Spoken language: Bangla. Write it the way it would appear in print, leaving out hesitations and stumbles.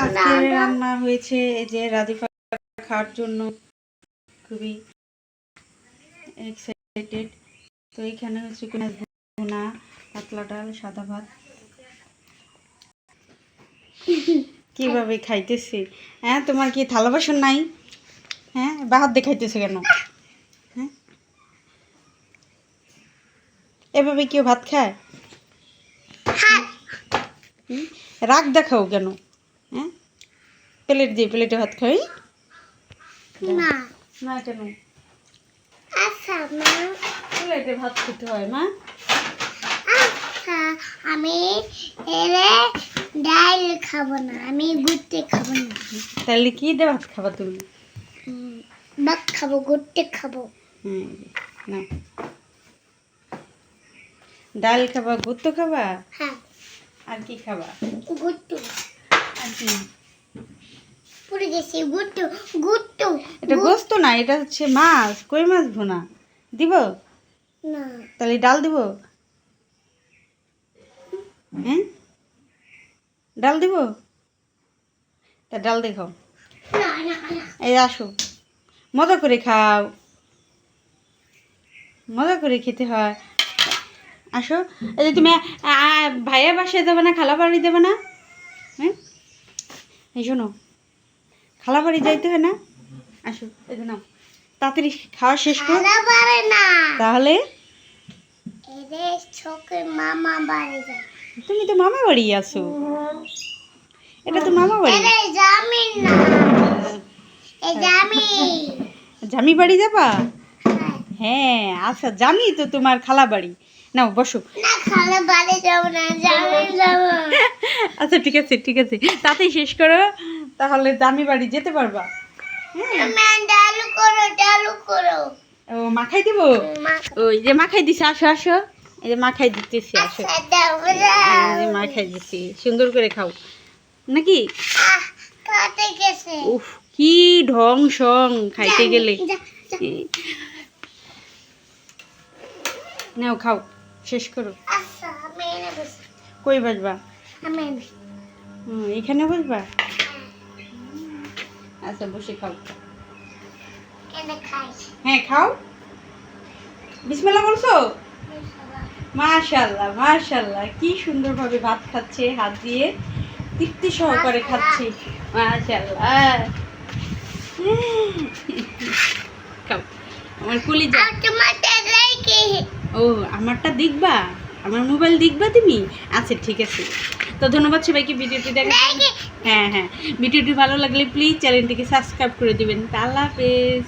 আজকে রান্না হয়েছে এই যে রাধিফা খাওয়ার জন্য খুবই এক্সাইটেড। তো এখানে হচ্ছে ভুনা, পাতলা ডাল, সাদা ভাত। কিভাবে খাইতেছি? হ্যাঁ, তোমার কি থালা বাসন নাই? হ্যাঁ, বাহাত দিয়ে খাইতেছে কেন? হ্যাঁ, এভাবে কেউ ভাত খায়? রাগ দেখাও কেন? হ্যাঁ, প্লেট দিয়ে প্লেটে ভাত খাই না না কেন? আচ্ছা মা, প্লেটে ভাত খেতে হয় মা। আচ্ছা আমি এরে ডাল খাবো না, আমি গুটে খাবো না। তাহলে কি দিয়ে ভাত খাবা তুমি? ভাত খাবো, গুটে খাবো। না, ডাল খাবা, গুত্তো খাবা, হ্যাঁ আর কি খাবা? গুট্টু আর কি? পুড়ে গেছে গুট্টু গুট্টু। এটা গোস্ত না, এটা হচ্ছে মাছ, কই মাছ ভুনা। দিব? না তাহলে ডাল দিব? হ্যাঁ, ডাল দিব? তা ডাল দেখাও। না না না এই আসো, মজা করে খাও, মজা করে খেতে হয়। আসো, এই যে তুমি ভাইয়া বাসায় যাবে না, খালা বাড়ি দেবে না? হ্যাঁ, এই শোনো, খালা বাড়ি যাইতে হয় না? আসো, এই যে নাও, তাড়াতাড়ি খাওয়া শেষ করো। খালা পারে না, তাহলে এরে ছোকে মামা বাড়ি যায়। তুমি তো মামা বাড়ি আছো, এটা তো মামা বাড়ি। এরে জামিন না, এ জামিন। জামি বাড়ি যাবা? হ্যাঁ। হ্যাঁ, আচ্ছা, জানি তো তোমার খালা বাড়ি। নাও বসো। না খালা বাড়ি যাবো না, জামিন যাবো। আচ্ছা ঠিক আছে, ঠিক আছে, তাতেই শেষ করো, তাহলে জামি বাড়ি যেতে পারবা। ম্যাম ডালু করো, ডালু করো। ও মাখাই দিব? ওই যে মাখাই দিছে, আসো আসো, এই যে মাখাই দিতেছি, আসো। আচ্ছা দাও এই যে মাখাই দিছি, সুন্দর করে খাও নাকি? কাটে গেছে। উফ, কি ঢং সং খাইতে গেলে। নাও খাও, শেষ করো। আচ্ছা আমি এনে বসি, কই বসবা? আমি এনে। এখানে বসবা? আচ্ছা বসে খাও। এনে খাই। হ্যাঁ খাও। বিসমিল্লাহ বলছো? মাশাআল্লাহ মাশাআল্লাহ, কি সুন্দরভাবে ভাত খাচ্ছে, হাত দিয়ে তৃপ্তি সহকারে খাচ্ছি। মাশাআল্লাহ, খাও আমার কলিজা। আর তোমারটা রেখে। ও, আমারটা দেখবা? আমার মোবাইল দেখবা তুমি? আচ্ছা ঠিক আছে। তো ধন্যবাদ সবাইকে ভিডিওটি দেখার জন্য। হ্যাঁ হ্যাঁ, ভিডিওটি ভালো লাগলে প্লিজ চ্যানেলটিকে সাবস্ক্রাইব করে দিবেন। আল্লাহ হাফেজ।